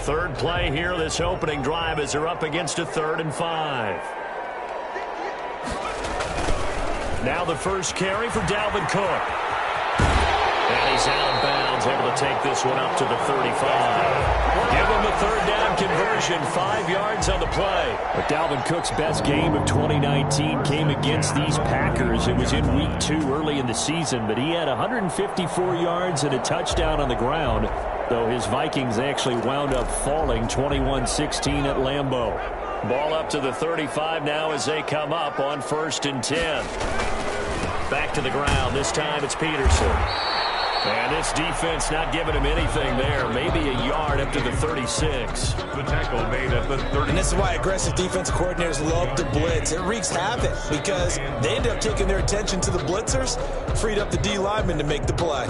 Third play here, this opening drive, as they're up against a 3rd and 5. Now the first carry for Dalvin Cook. And he's out of bounds, able to take this one up to the 35. Give him the 3rd down conversion, 5 yards on the play. But Dalvin Cook's best game of 2019 came against these Packers. It was in week 2 early in the season, but he had 154 yards and a touchdown on the ground, though his Vikings actually wound up falling 21-16 at Lambeau. Ball up to the 35 now as they come up on 1st and 10. Back to the ground. This time it's Peterson. And this defense not giving him anything there. Maybe a yard up to the 36. The tackle made at the 30. And this is why aggressive defensive coordinators love to blitz. It wreaks havoc because they end up taking their attention to the blitzers, freed up the D lineman to make the play.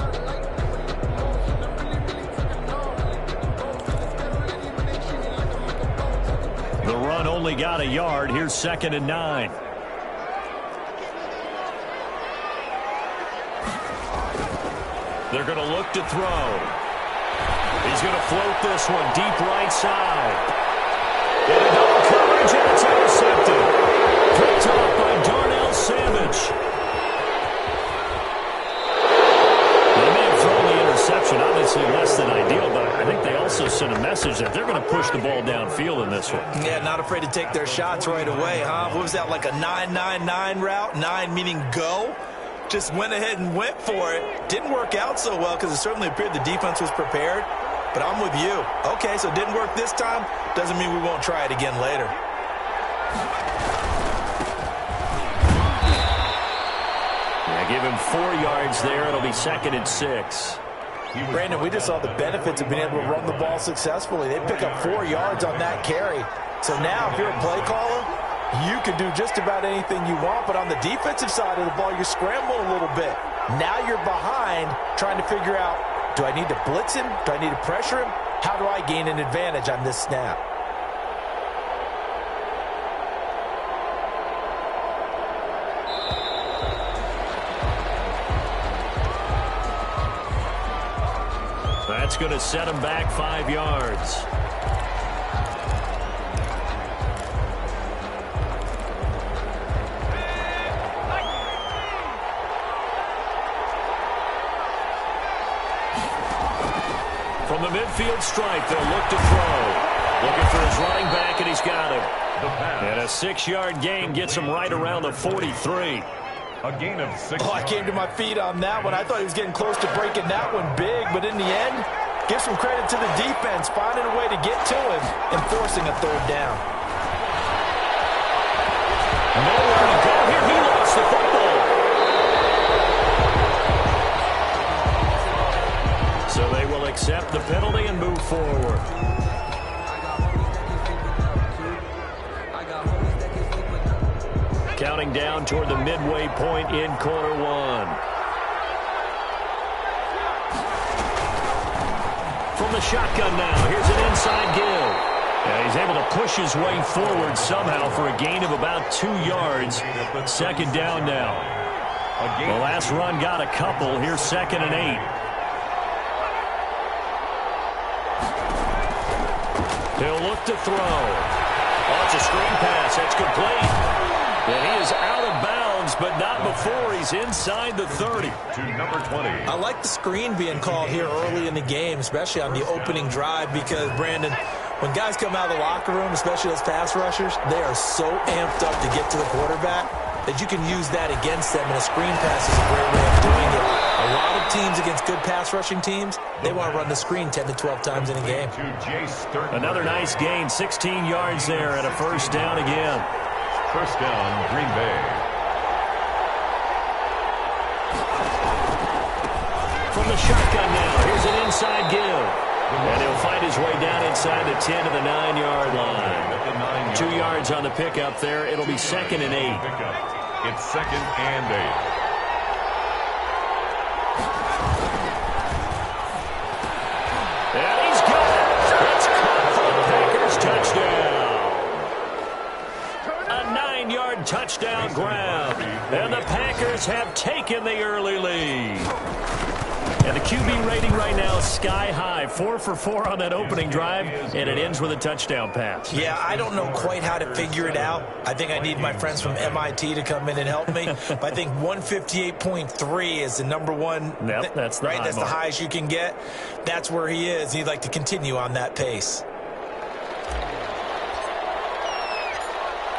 The run only got a yard. Here's 2nd and 9. They're going to look to throw. He's going to float this one deep right side. Into double coverage, and it's intercepted. Picked off by Darnell Savage. They may have thrown the interception, obviously less than ideal, but I think they also sent a message that they're going to push the ball downfield in this one. Yeah, not afraid to take their shots right away, huh? What was that, like a 9-9-9 route? 9 meaning go? Just went ahead and went for it. Didn't work out so well because it certainly appeared the defense was prepared. But I'm with you. Okay, so it didn't work this time. Doesn't mean we won't try it again later. Yeah, give him 4 yards there. It'll be 2nd and 6. Brandon, we just saw the benefits of being able to run the ball successfully. They pick up 4 yards on that carry. So now if you're a play caller, you can do just about anything you want, but on the defensive side of the ball, you're scrambling a little bit. Now you're behind trying to figure out, do I need to blitz him? Do I need to pressure him? How do I gain an advantage on this snap? That's going to set him back 5 yards. From the midfield stripe, they'll look to throw. Looking for his running back, and he's got him. And a 6-yard gain gets him right around the 43. A gain of 6. Oh, I came to my feet on that one. I thought he was getting close to breaking that one big, but in the end, give some credit to the defense, finding a way to get to him and forcing a 3rd down. Nowhere to go here. He lost the football. So they will accept the penalty and move forward. Counting down toward the midway point in quarter 1. From the shotgun now, here's an inside give. And he's able to push his way forward somehow for a gain of about 2 yards. 2nd down now. The last run got a couple. Here's 2nd and 8. He'll look to throw. Oh, it's a screen pass. That's complete. And he is out of bounds, but not before he's inside the 30. To number 20. I like the screen being called here early in the game, especially on the opening drive, because, Brandon, when guys come out of the locker room, especially those pass rushers, they are so amped up to get to the quarterback that you can use that against them, and a screen pass is a great way of doing it. A lot of teams against good pass rushing teams, they want to run the screen 10 to 12 times in a game. Another nice gain, 16 yards there and a 1st down again. 1st down, Green Bay. From the shotgun now, here's an inside give. And he'll find his way down inside the 10 to the 9-yard line. 2 yards on the pickup there. It'll be 2nd and 8. It's 2nd and 8. And he's got it. It's caught for the Packers touchdown. A 9-yard touchdown grab. And the Packers have taken the early lead. And the QB rating right now is sky high. 4 for 4 on that opening drive, and it ends with a touchdown pass. Yeah, I don't know quite how to figure it out. I think I need my friends from MIT to come in and help me. But I think 158.3 is the number one. Yep, that's the high That's mark. the highest you can get. That's where he is. He'd like to continue on that pace.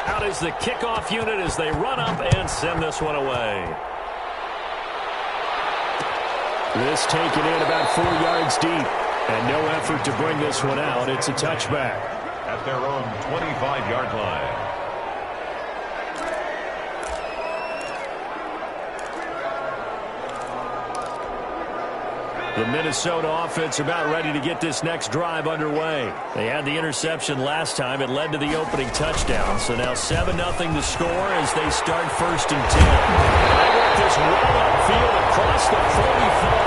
Out is the kickoff unit as they run up and send this one away. This taken in about 4 yards deep. And no effort to bring this one out. It's a touchback. At their own 25-yard line. The Minnesota offense about ready to get this next drive underway. They had the interception last time. It led to the opening touchdown. So now 7-0 to score as they start 1st and 10. They work this well upfield across the 45.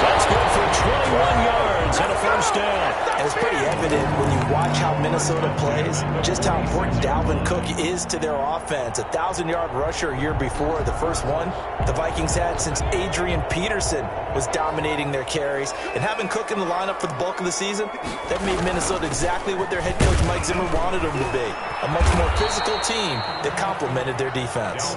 That's good for 21 yards and a first down. And it's pretty evident when you watch how Minnesota plays, just how important Dalvin Cook is to their offense. A 1,000-yard rusher a year before, the first one the Vikings had since Adrian Peterson was dominating their carries. And having Cook in the lineup for the bulk of the season, that made Minnesota exactly what their head coach Mike Zimmer wanted them to be. A much more physical team that complemented their defense.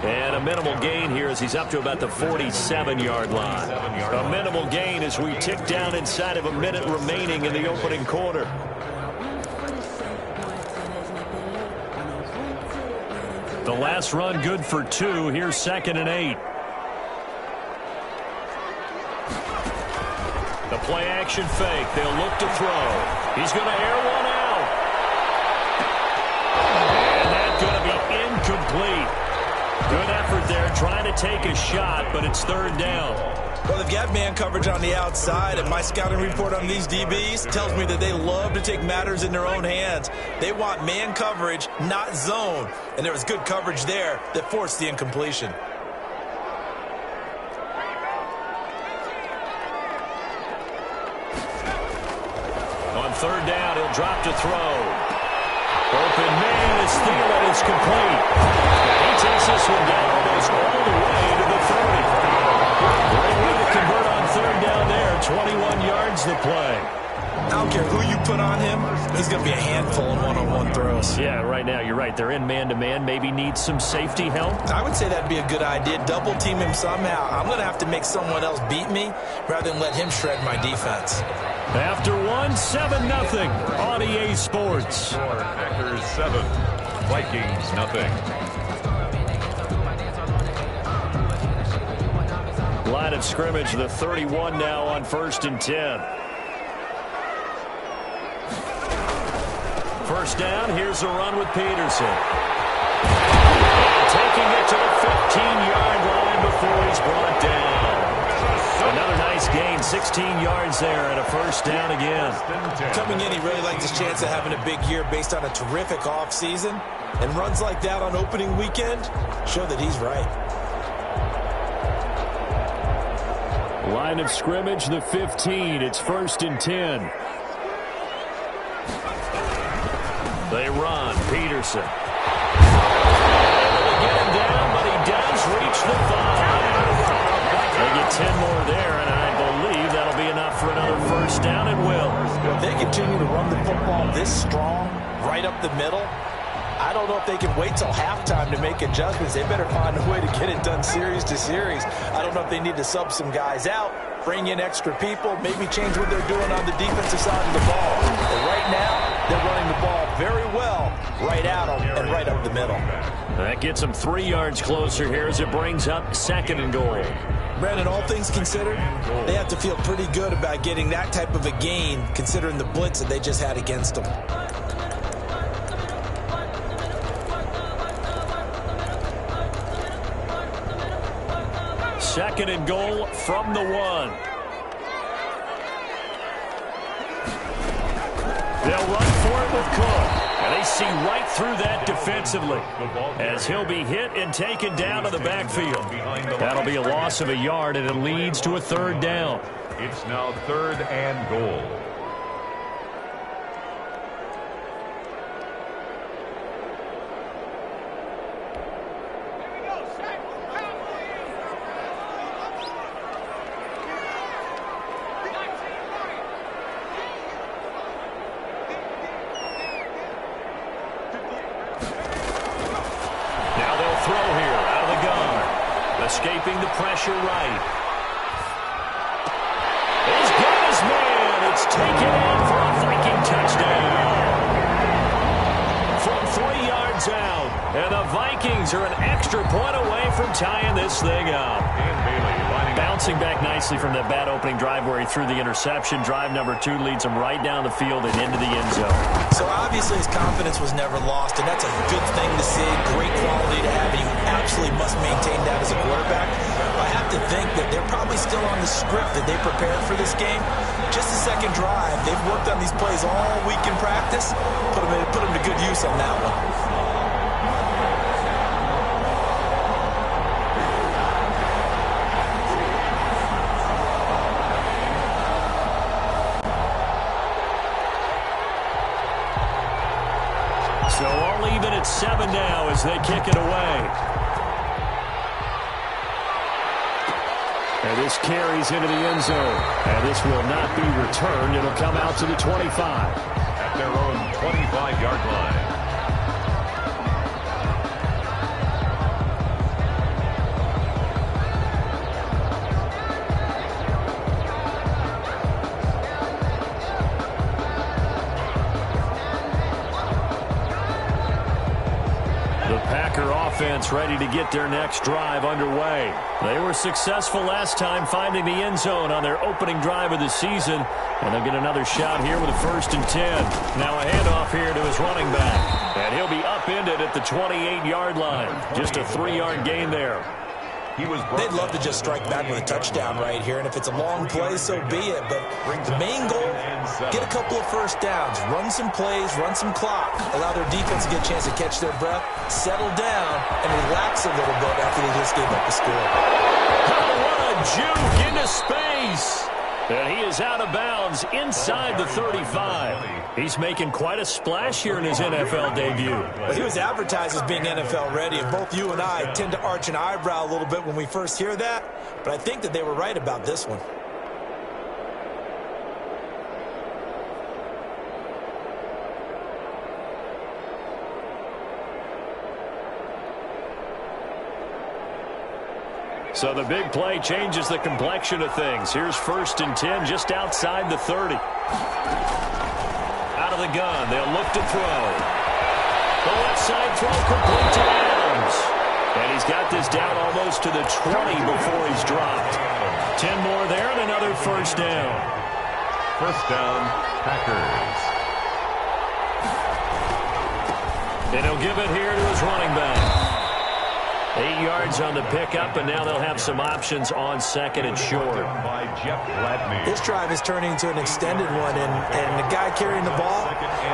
And a minimal gain here as he's up to about the 47-yard line. A minimal gain as we tick down inside of a minute remaining in the opening quarter. The last run good for 2. Here's 2nd and 8. The play action fake. They'll look to throw. He's going to air one out. And that's going to be incomplete. Good effort there trying to take a shot, but it's 3rd down. Well, they've got man coverage on the outside, and my scouting report on these DBs tells me that they love to take matters in their own hands. They want man coverage, not zone. And there was good coverage there that forced the incompletion. On 3rd down, he'll drop to throw. Open man is Thielen is complete. He takes this one down almost all the way to the 30. Great way to convert on 3rd down there. 21 yards the play. I don't care who you put on him, he's going to be a handful in one-on-one throws. Yeah, right now you're right. They're in man-to-man. Maybe need some safety help. I would say that'd be a good idea. Double team him somehow. I'm going to have to make someone else beat me rather than let him shred my defense. After 7-0 on EA Sports. Packers 7, Vikings 0. Line of scrimmage, the 31 now on 1st and 10. 1st down, here's a run with Peterson. And taking it to the 15-yard line before he's brought down. Another nice gain, 16 yards there and a 1st down again. Coming in, he really liked his chance of having a big year based on a terrific offseason. And runs like that on opening weekend show that he's right. Line of scrimmage, the 15. It's 1st and 10. They run. Peterson. Able to get him down, but he does reach the 5. They get 10 more there, and I believe that'll be enough for another 1st down and will. If they continue to run the football this strong, right up the middle, I don't know if they can wait till halftime to make adjustments. They better find a way to get it done series to series. I don't know if they need to sub some guys out, bring in extra people, maybe change what they're doing on the defensive side of the ball. But right now, they're running the ball very well right at them and right up the middle. That gets them 3 yards closer here as it brings up 2nd and goal. Brandon, all things considered, they have to feel pretty good about getting that type of a gain considering the blitz that they just had against them. Second and goal from the 1. They'll run for it with Cook. And they see right through that defensively as he'll be hit and taken down to the backfield. That'll be a loss of a yard, and it leads to a 3rd down. It's now 3rd and goal. keeping the pressure right. He's got his man. It's taken in for a Viking touchdown. From 3 yards out. And the Vikings are an extra point away from tying this thing up. Bouncing back nicely from that bad opening drive where he threw the interception. Drive number 2 leads him right down the field and into the end zone. So obviously his confidence was never lost, and that's a good thing to see. Great quality to have, and you absolutely must maintain that as a quarterback. I have to think that they're probably still on the script that they prepared for this game. Just the second drive, they've worked on these plays all week in practice. Put them to good use on that one. So all even at 7 now as they kick it away. And this carries into the end zone. And this will not be returned. It'll come out to the 25. At their own 25-yard line. Offense ready to get their next drive underway. They were successful last time finding the end zone on their opening drive of the season, and they'll get another shot here with a 1st and 10. Now a handoff here to his running back, and he'll be upended at the 28-yard line. Just a 3-yard gain there. They'd love to just strike back with a touchdown right here, and if it's a long play, so be it. But the main goal, get a couple of first downs, run some plays, run some clock, allow their defense to get a chance to catch their breath, settle down, and relax a little bit after they just gave up the score. Oh, what a juke into space. And he is out of bounds inside the 35. He's making quite a splash here in his NFL debut. Well, he was advertised as being NFL ready, and both you and I tend to arch an eyebrow a little bit when we first hear that, but I think that they were right about this one. So the big play changes the complexion of things. Here's 1st and 10 just outside the 30. Out of the gun, they'll look to throw. The left side throw complete to Adams. And he's got this down almost to the 20 before he's dropped. 10 more there and another 1st down. 1st down, Packers. And he'll give it here to his running back. 8 yards on the pickup, and now they'll have some options on 2nd and short. This drive is turning into an extended one, and the guy carrying the ball,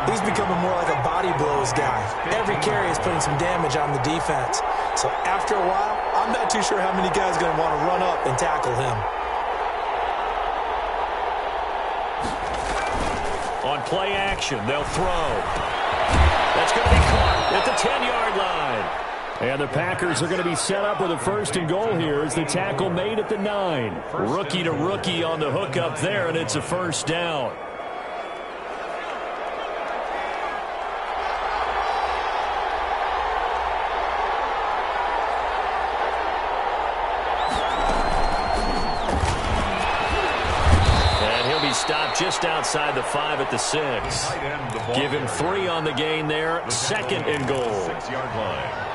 he's becoming more like a body blows guy. Every carry is putting some damage on the defense. So after a while, I'm not too sure how many guys are going to want to run up and tackle him. On play action, they'll throw. That's going to be caught at the 10-yard line. And the Packers are going to be set up with a 1st and goal here as the tackle made at the 9. Rookie to rookie on the hook up there, and it's a 1st down. And he'll be stopped just outside the 5 at the 6. Give him 3 on the gain there. 2nd and goal. 6-yard line.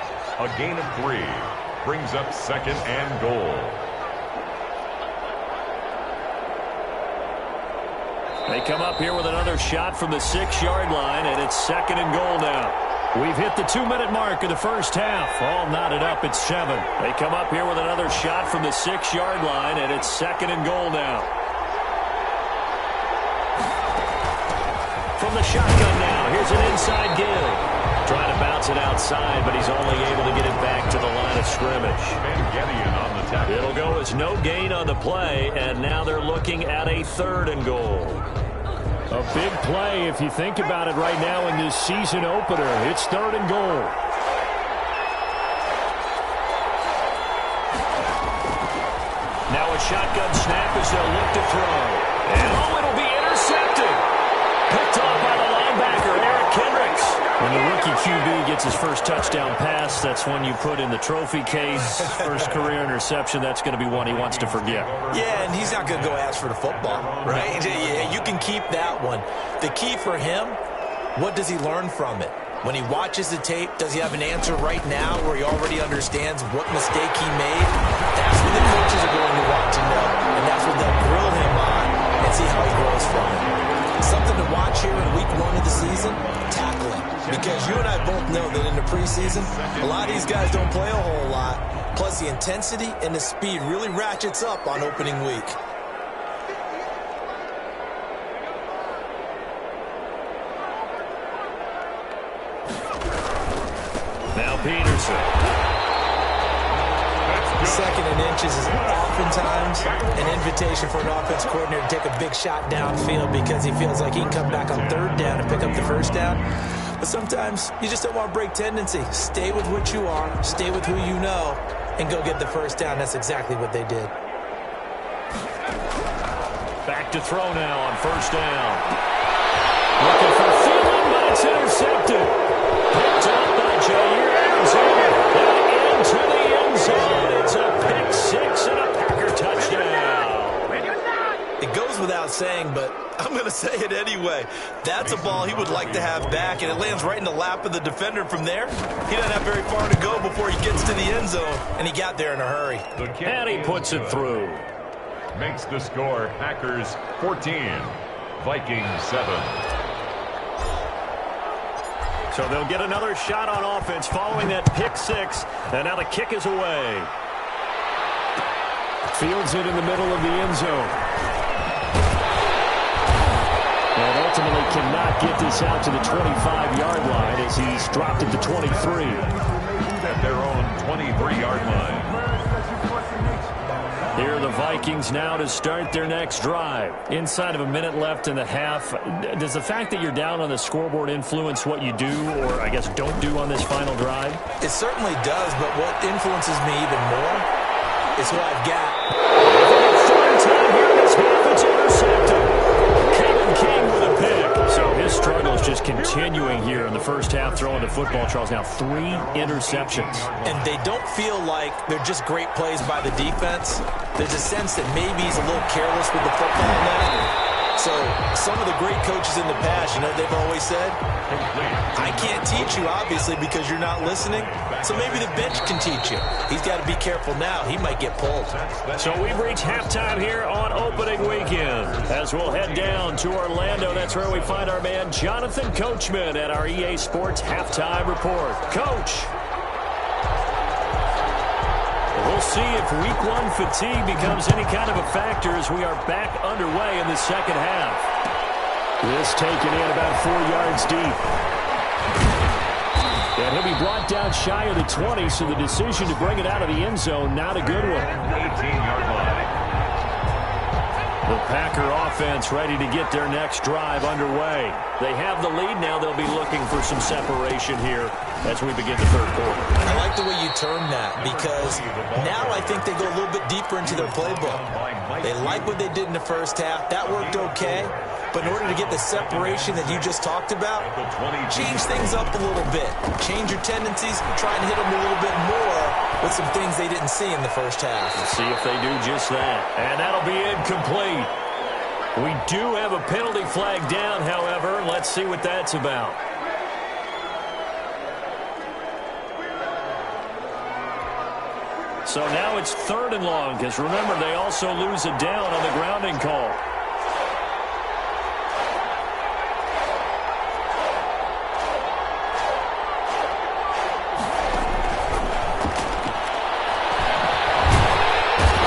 A gain of 3 brings up 2nd and goal. They come up here with another shot from the 6-yard line, and it's 2nd and goal now. We've hit the 2-minute mark of the first half. All knotted up at 7. They come up here with another shot from the 6-yard line, and it's 2nd and goal now. From the shotgun now, here's an inside give. Trying to bounce it outside, but he's only able to get it back to the line of scrimmage. It'll go as no gain on the play, and now they're looking at a 3rd and goal. A big play if you think about it right now in this season opener. It's 3rd and goal. Now a shotgun snap as they'll look to throw. And it'll be intercepted. Picked off by the linebacker, Eric Kendricks. When the rookie QB gets his first touchdown pass, that's one you put in the trophy case. First career interception, that's going to be one he wants to forget. Yeah, and he's not going to go ask for the football, right? Yeah, you can keep that one. The key for him, what does he learn from it? When he watches the tape, does he have an answer right now where he already understands what mistake he made? That's what the coaches are going to want to know, and that's what they'll grill him on and see how he grows from it. Something to watch here in week 1 of the season, tackling. Because you and I both know that in the preseason, a lot of these guys don't play a whole lot. Plus, the intensity and the speed really ratchets up on opening week. Now Peterson. Second and inches is oftentimes an invitation for an offense coordinator to take a big shot downfield because he feels like he can come back on third down and pick up the first down. But sometimes you just don't want to break tendency. Stay with what you are, stay with who you know, and go get the first down. That's exactly what they did. Back to throw now on first down. Looking for Thielen, but it's intercepted. Picked up by Jair Alexander. Into the end zone. It's a pick six and a Packer touchdown. It goes without saying, but I'm going to say it anyway. That's a ball he would like to have back, and it lands right in the lap of the defender from there. He doesn't have very far to go before he gets to the end zone, and he got there in a hurry. And he puts it through. Makes the score Packers 14, Vikings 7. So they'll get another shot on offense following that pick six. And now the kick is away. Fields it in the middle of the end zone. And ultimately cannot get this out to the 25-yard line as he's dropped it to 23. At their own 23-yard line. Here are the Vikings now to start their next drive. Inside of a minute left in the half, does the fact that you're down on the scoreboard influence what you do or, I guess, don't do on this final drive? It certainly does, but what influences me even more is who I've got. Time here in this half, it's intercepted. Kevin King with a pick. So his struggle is just continuing here in the first half, throwing the football. Charles, now 3 interceptions. And they don't feel like they're just great plays by the defense. There's a sense that maybe he's a little careless with the football now. So some of the great coaches in the past, you know, they've always said, I can't teach you, obviously, because you're not listening. So maybe the bench can teach you. He's got to be careful now. He might get pulled. So we've reached halftime here on opening weekend. As we'll head down to Orlando, that's where we find our man Jonathan Coachman at our EA Sports Halftime Report. Coach. We'll see if week 1 fatigue becomes any kind of a factor as we are back underway in the second half. This taken in about 4 yards deep. And he'll be brought down shy of the 20, so the decision to bring it out of the end zone, not a good one. 18-yard line. The Packer offense ready to get their next drive underway. They have the lead now. They'll be looking for some separation here as we begin the third quarter. I like the way you term that because now I think they go a little bit deeper into their playbook. They like what they did in the first half. That worked okay. But in order to get the separation that you just talked about, change things up a little bit. Change your tendencies. Try and hit them a little bit more with some things they didn't see in the first half. Let's see if they do just that. And that'll be incomplete. We do have a penalty flag down, however. Let's see what that's about. So now it's 3rd and long, because remember, they also lose a down on the grounding call.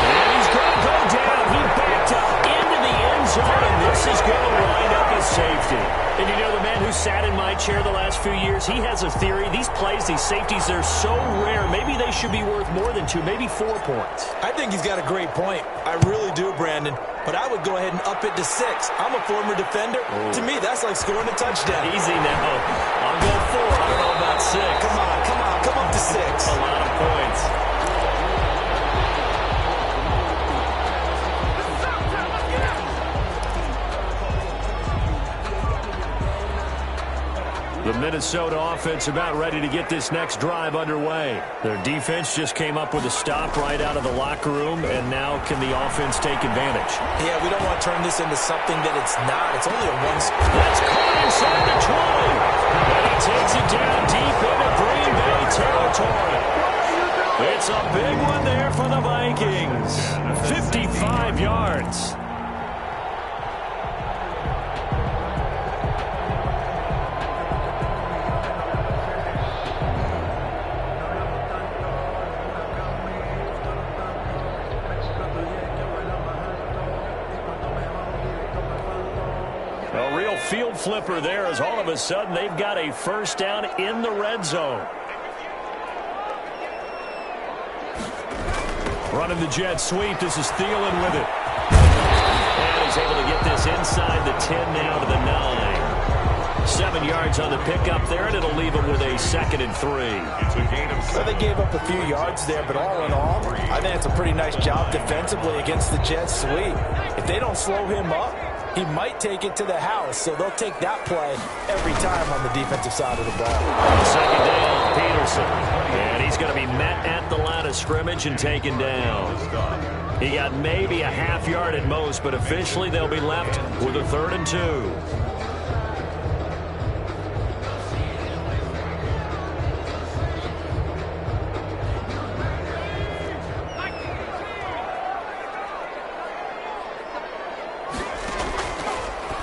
And he's going to go down. He backed up into the end zone, and this is going to wind up as safety. And you know, the man who sat in my chair the last few years, he has a theory. These plays, these safeties, they're so rare. Maybe they should be worth more than 2, maybe 4 points. I think he's got a great point. I really do, Brandon. But I would go ahead and up it to 6. I'm a former defender. Ooh. To me, that's like scoring a touchdown. Easy now. I'll go 4. I don't know about 6. Come on. Come up to 6. A lot of points. The Minnesota offense about ready to get this next drive underway. Their defense just came up with a stop right out of the locker room, and now can the offense take advantage? Yeah, we don't want to turn this into something that it's not. It's only a one. That's caught inside the 20. And he takes it down deep into Green Bay territory. It's a big one there for the Vikings. 55 yards. A real field flipper there as all of a sudden they've got a first down in the red zone. Running the jet sweep. This is Thielen with it. And he's able to get this inside the 10 now to the 9. 7 yards on the pickup there, and it'll leave him with a 2nd and 3. It's a gain of 7. So they gave up a few yards there, but all in all, I think it's a pretty nice job defensively against the jet sweep. If they don't slow him up, he might take it to the house, so they'll take that play every time on the defensive side of the ball. 2nd down, Peterson. And he's going to be met at the line of scrimmage and taken down. He got maybe a half yard at most, but officially they'll be left with a 3rd and 2.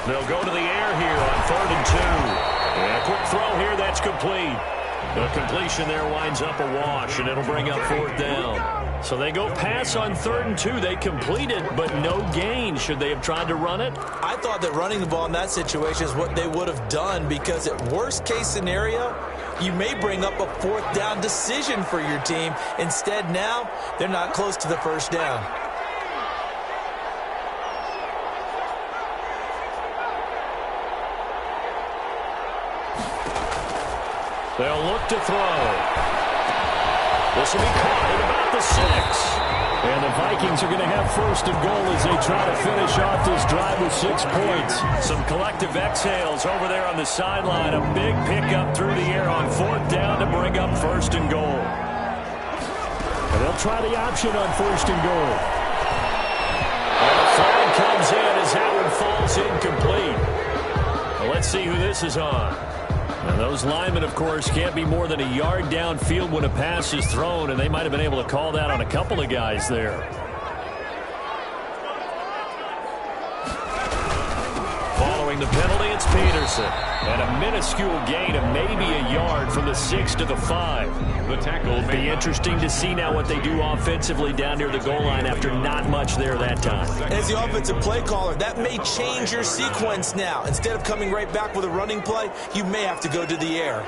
They'll go to the air here on 3rd and 2. And a quick throw here, that's complete. The completion there winds up a wash, and it'll bring up 4th down. So they go pass on 3rd and 2. They complete it, but no gain. Should they have tried to run it? I thought that running the ball in that situation is what they would have done, because at worst case scenario, you may bring up a 4th down decision for your team. Instead, now they're not close to the first down. They'll look to throw. This will be caught at about the 6. And the Vikings are going to have 1st and goal as they try to finish off this drive with 6 points. Some collective exhales over there on the sideline. A big pickup through the air on 4th down to bring up 1st and goal. And they'll try the option on 1st and goal. And the flag comes in as that one falls incomplete. Well, let's see who this is on. And those linemen, of course, can't be more than a yard downfield when a pass is thrown, and they might have been able to call that on a couple of guys there. Following the penalty, it's Peterson. And a minuscule gain of maybe a yard from the 6 to the 5. The tackle It'll be interesting to see now what they do offensively down near the goal line after not much there that time. As the offensive play caller, that may change your sequence now. Instead of coming right back with a running play, you may have to go to the air.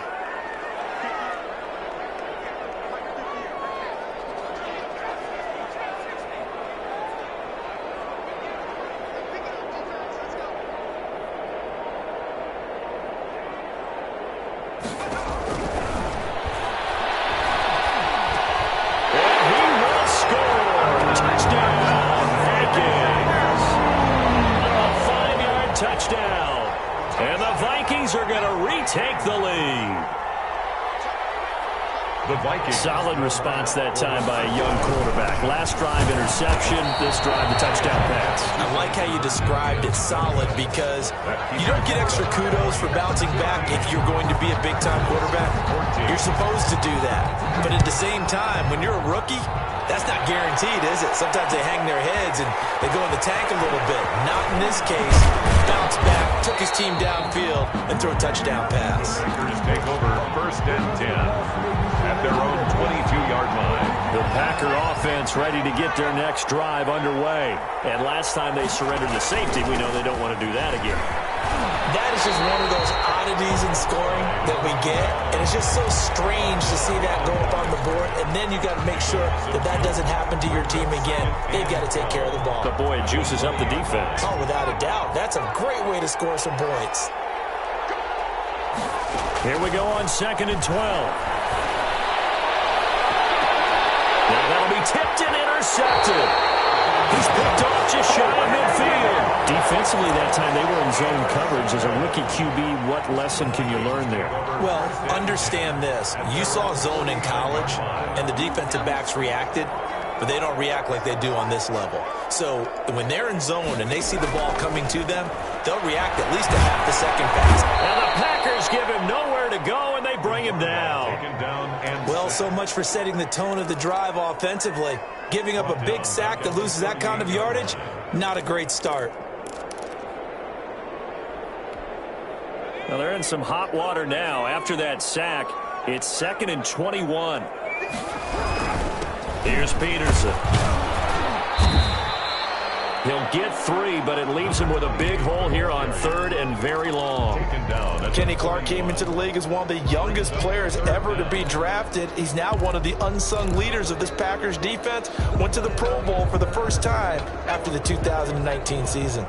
Touchdown. And the Vikings are going to retake the lead. The Vikings. Solid response that time by a young quarterback. Last drive interception, this drive the touchdown pass. I like how you described it solid, because you don't get extra kudos for bouncing back if you're going to be a big-time quarterback. You're supposed to do that. But at the same time, when you're a rookie, that's not guaranteed, is it? Sometimes they hang their heads and they go in the tank a little bit. Not in this case. Bounce back, took his team downfield, and threw a touchdown pass. Packers take over 1st and 10 at their own 22-yard line. The Packer offense ready to get their next drive underway. And last time they surrendered the safety, we know they don't want to do that again. That is just one of those oddities in scoring that we get, and it's just so strange to see that go up on the board, and then you got to make sure that that doesn't happen to your team again. They've got to take care of the ball. But boy, it juices up the defense. Oh, without a doubt. That's a great way to score some points. Here we go on 2nd and 12. Now that'll be tipped and intercepted. He's picked off just shy of midfield. Defensively that time they were in zone coverage. As a rookie QB, what lesson can you learn there? Well, understand this. You saw zone in college, and the defensive backs reacted, but they don't react like they do on this level. So when they're in zone and they see the ball coming to them, they'll react at least a half a second fast. And the Packers give him nowhere to go, and they bring him down. Well, so much for setting the tone of the drive offensively. Giving up a big sack that loses that kind of yardage, not a great start. Well, they're in some hot water now. After that sack, it's 2nd and 21. Here's Peterson. He'll get 3, but it leaves him with a big hole here on 3rd and very long. Kenny Clark came into the league as one of the youngest players ever to be drafted. He's now one of the unsung leaders of this Packers defense. Went to the Pro Bowl for the first time after the 2019 season.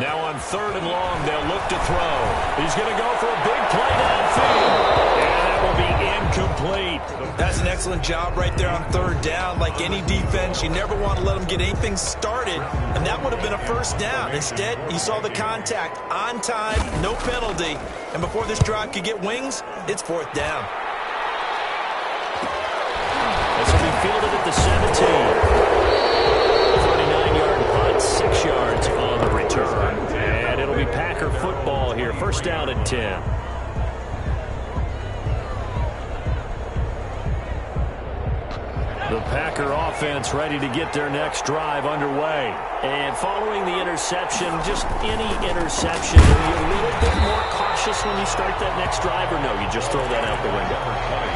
Now on 3rd and long, they'll look to throw. He's going to go for a big play downfield. And that will be incomplete. That's an excellent job right there on 3rd down. Like any defense, you never want to let them get anything started, and that would have been a first down. Instead, you saw the contact on time, no penalty, and before this drive could get wings, it's 4th down. This will be fielded at the 17. 39-yard punt, 6 yards on the return. And it'll be Packer football here. 1st down and 10. The Packer offense ready to get their next drive underway. And following the interception, just any interception, are you a little bit more cautious when you start that next drive, or no, you just throw that out the window?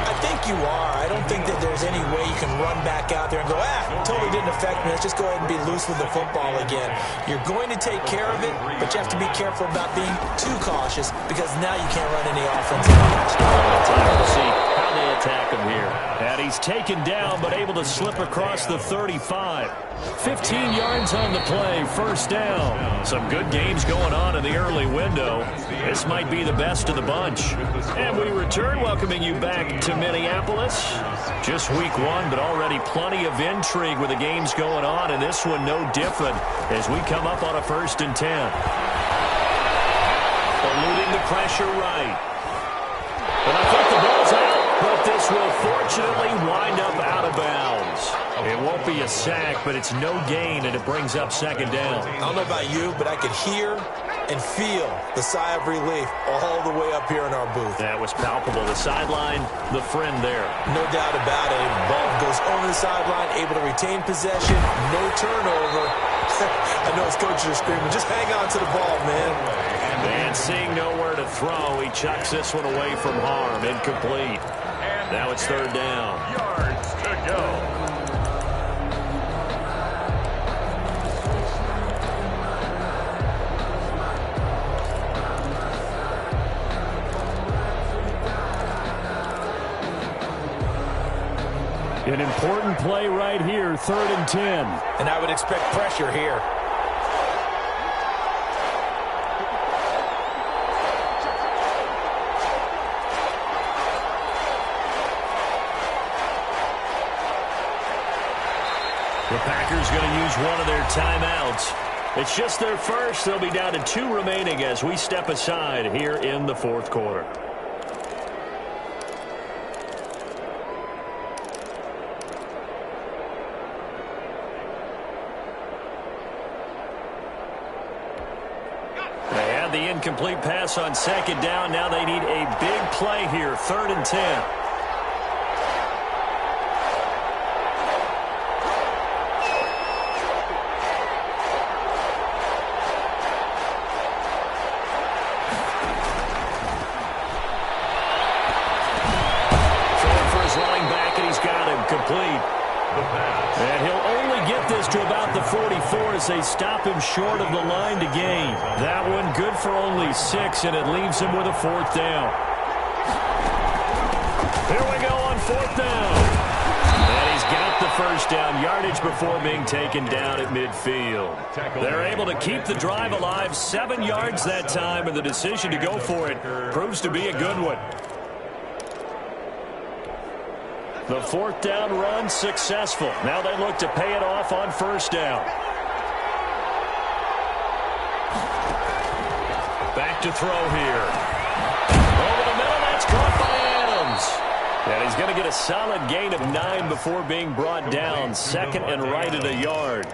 I think you are. I don't think that there's any way you can run back out there and go, totally didn't affect me. Let's just go ahead and be loose with the football again. You're going to take care of it, but you have to be careful about being too cautious because now you can't run any offense. We'll see how they attack him here. And he's taken down, but able to slip across the 35. 15 yards on the play, 1st down. Some good games going on in the early window. This might be the best of the bunch. And we return, welcoming you back to Minneapolis. Just week 1, but already plenty of intrigue with the games going on, and this one no different as we come up on a 1st and 10. Eluding the pressure right. And I think the ball's out, but this will fortunately wind up out of bounds. It won't be a sack, but it's no gain, and it brings up 2nd down. I don't know about you, but I could hear and feel the sigh of relief all the way up here in our booth. That was palpable. The sideline, the friend there. No doubt about it. Ball goes over the sideline, able to retain possession, no turnover. I know his coaches are screaming, just hang on to the ball, man. And seeing nowhere to throw, he chucks this one away from harm. Incomplete. Now it's 3rd down. Yards to go. An important play right here, 3rd and 10. And I would expect pressure here. The Packers going to use one of their timeouts. It's just their first. They'll be down to 2 remaining as we step aside here in the 4th quarter. They had the incomplete pass on 2nd down. Now they need a big play here, 3rd and 10. And he'll only get this to about the 44 as they stop him short of the line to gain. That one good for only 6, and it leaves him with a 4th down. Here we go on 4th down. And he's got the 1st down, yardage before being taken down at midfield. They're able to keep the drive alive, 7 yards that time, and the decision to go for it proves to be a good one. The fourth down run successful. Now they look to pay it off on first down. Back to throw here. Over the middle, that's caught by Adams. And he's going to get a solid gain of 9 before being brought down. Second and right at a yard.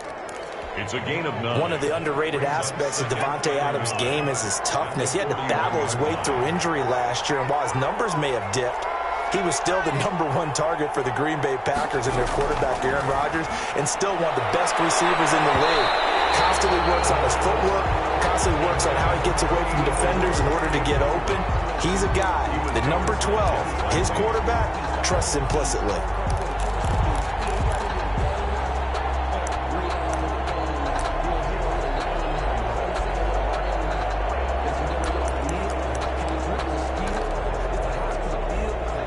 It's a gain of 9. One of the underrated aspects of Davante Adams' game is his toughness. He had to battle his way through injury last year, and while his numbers may have dipped, he was still the #1 target for the Green Bay Packers and their quarterback, Aaron Rodgers, and still one of the best receivers in the league. Constantly works on his footwork, constantly works on how he gets away from defenders in order to get open. He's a guy that number 12, his quarterback, trusts implicitly.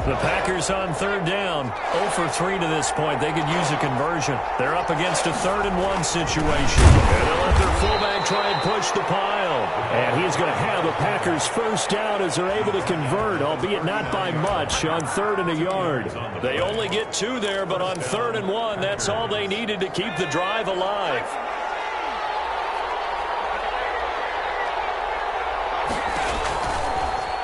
The Packers on third down. 0 for 3 to this point. They could use a conversion. They're up against a 3rd and 1 situation. And they'll let their fullback try and push the pile. And he's going to have a Packers first down as they're able to convert, albeit not by much, on 3rd and a yard. They only get 2 there, but on 3rd and 1, that's all they needed to keep the drive alive.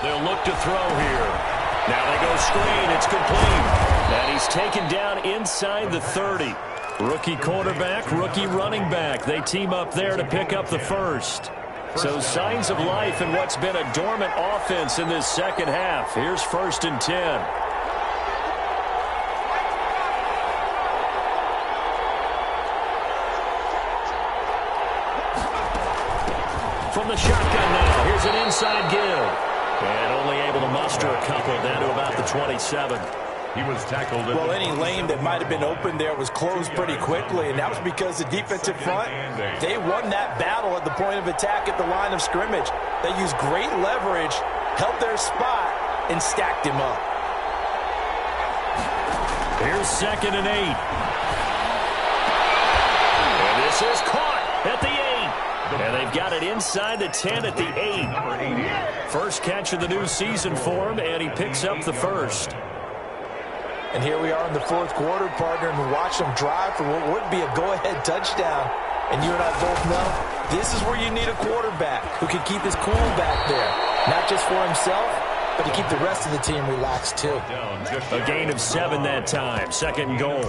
They'll look to throw here. Now they go screen. It's complete. And he's taken down inside the 30. Rookie quarterback, rookie running back. They team up there to pick up the first. So signs of life in what's been a dormant offense in this second half. Here's 1st and 10. From the shotgun now. Here's an inside give. And only able to muster a couple down to about the 27. He was tackled. Well, any lane that might have been open there was closed pretty quickly, and that was because the defensive front, they won that battle at the point of attack at the line of scrimmage. They used great leverage, held their spot, and stacked him up. Here's 2nd and 8. And this is caught at the 8. And they've got it inside the 10 at the 8. First catch of the new season for him, and he picks up the first. And here we are in the 4th quarter, partner, and we watch them drive for what would be a go-ahead touchdown. And you and I both know this is where you need a quarterback who can keep his cool back there, not just for himself, but to keep the rest of the team relaxed, too. A gain of 7 that time. 2nd and goal.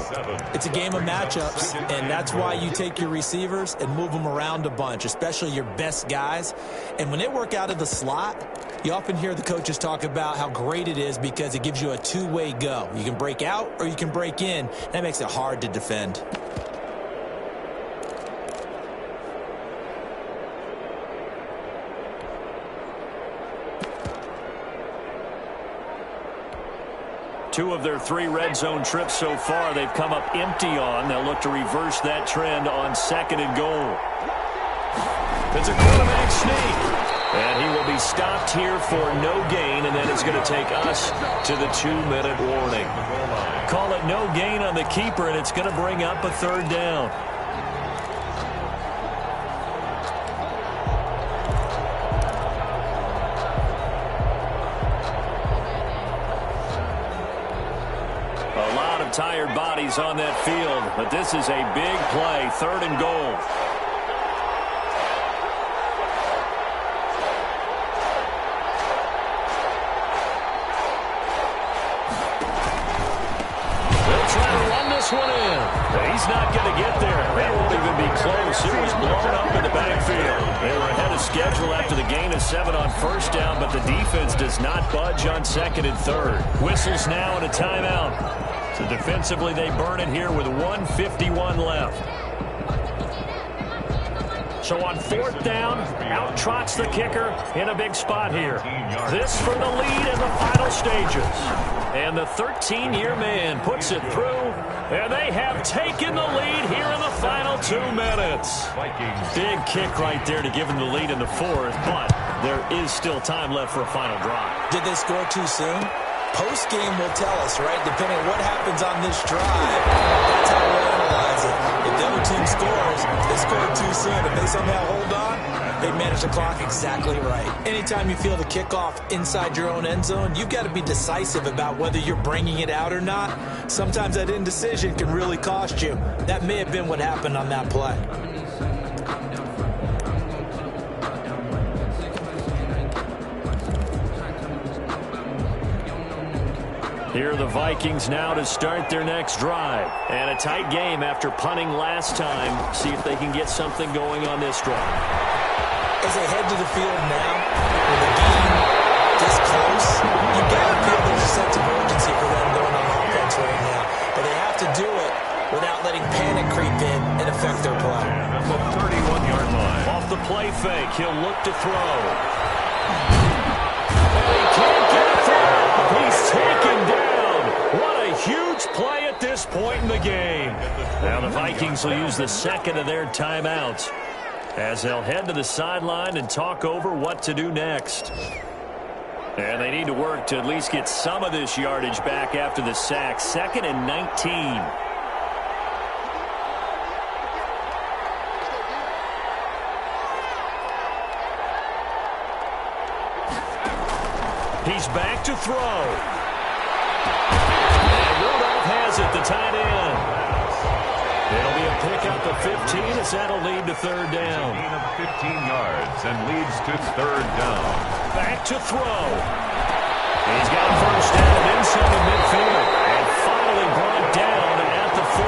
It's a game of matchups, and that's why you take your receivers and move them around a bunch, especially your best guys. And when they work out of the slot, you often hear the coaches talk about how great it is because it gives you a two-way go. You can break out or you can break in. That makes it hard to defend. Two of their 3 red zone trips so far they've come up empty on. They'll look to reverse that trend on 2nd and goal. It's a quarterback sneak. And he will be stopped here for no gain, and then it's going to take us to the 2-minute warning. Call it no gain on the keeper, and it's going to bring up a 3rd down. A lot of tired bodies on that field, but this is a big play, 3rd and goal. One in. He's not going to get there. That won't even be close. It was blown up in the backfield. They were ahead of schedule after the gain of 7 on first down, but the defense does not budge on 2nd and 3rd. Whistles now and a timeout. So defensively, they burn it here with 1:51 left. So on 4th down, out trots the kicker in a big spot here. This for the lead in the final stages. And the 13-year man puts it through, and they have taken the lead here in the final 2 minutes. Big kick right there to give them the lead in the 4th, but there is still time left for a final drive. Did they score too soon? Post-game will tell us, right? Depending on what happens on this drive, that's how we'll analyze it. If the other team scores, they scored too soon. If they somehow hold on, they manage the clock exactly right. Anytime you feel the kickoff inside your own end zone, you've got to be decisive about whether you're bringing it out or not. Sometimes that indecision can really cost you. That may have been what happened on that play. Here are the Vikings now to start their next drive. And a tight game after punting last time. See if they can get something going on this drive. As they head to the field now, with the game this close, you've got to feel there's a sense of urgency for them going on offense right now. But they have to do it without letting panic creep in and affect their play. At the 31-yard line. Off the play fake, he'll look to throw. And he can't get through. He's taken down. What a huge play at this point in the game. Now the Vikings will use the second of their timeouts as they'll head to the sideline and talk over what to do next. And they need to work to at least get some of this yardage back after the sack. 2nd and 19. He's back to throw. And Rudolph has it, the tight end. It'll be a pickup of 15 as that'll lead to third down. Gain of 15 yards and leads to third down. Back to throw. He's got a first down inside of midfield. And finally brought down at the 43.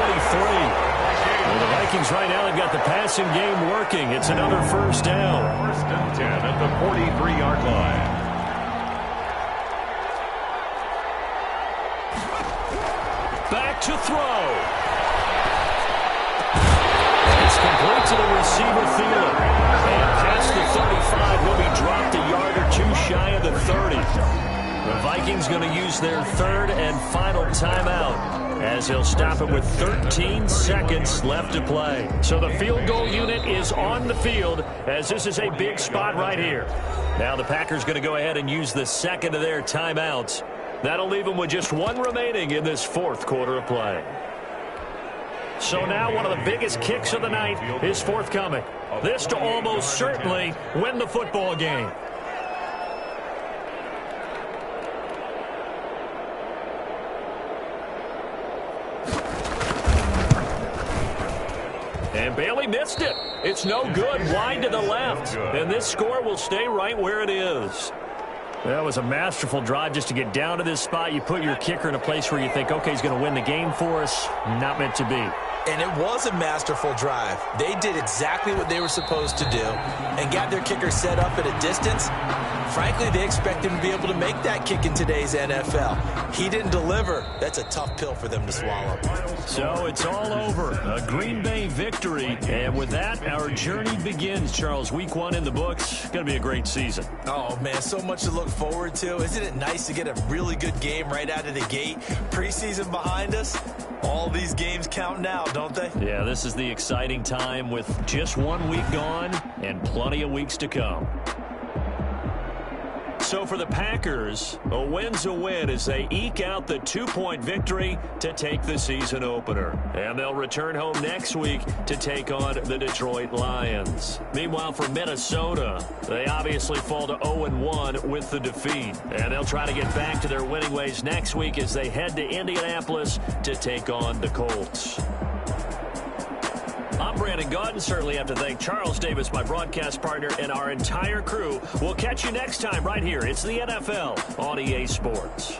Well, the Vikings right now have got the passing game working. It's another first down. 1st and 10 at the 43-yard line. Back to throw. It's complete to the receiver, Thielen. And past the 35 will be dropped a yard or two shy of the 30. The Vikings going to use their third and final timeout as they'll stop it with 13 seconds left to play. So the field goal unit is on the field as this is a big spot right here. Now the Packers going to go ahead and use the second of their timeouts. That'll leave them with just one remaining in this fourth quarter of play. So now one of the biggest kicks of the night is forthcoming. This to almost certainly win the football game. And Bailey missed it. It's no good, wide to the left. And this score will stay right where it is. That was a masterful drive just to get down to this spot. You put your kicker in a place where you think, okay, he's going to win the game for us. Not meant to be. And it was a masterful drive. They did exactly what they were supposed to do and got their kicker set up at a distance. Frankly, they expect him to be able to make that kick in today's NFL. He didn't deliver. That's a tough pill for them to swallow. So it's all over. A Green Bay victory. And with that, our journey begins, Charles. Week 1 in the books. Going to be a great season. Oh, man, so much to look forward to. Isn't it nice to get a really good game right out of the gate? Preseason behind us. All these games count now, don't they? Yeah, this is the exciting time with just 1 week gone and plenty of weeks to come. So for the Packers, a win's a win as they eke out the 2-point victory to take the season opener. And they'll return home next week to take on the Detroit Lions. Meanwhile, for Minnesota, they obviously fall to 0-1 with the defeat. And they'll try to get back to their winning ways next week as they head to Indianapolis to take on the Colts. I'm Brandon Gaudin. Certainly have to thank Charles Davis, my broadcast partner, and our entire crew. We'll catch you next time right here. It's the NFL on EA Sports.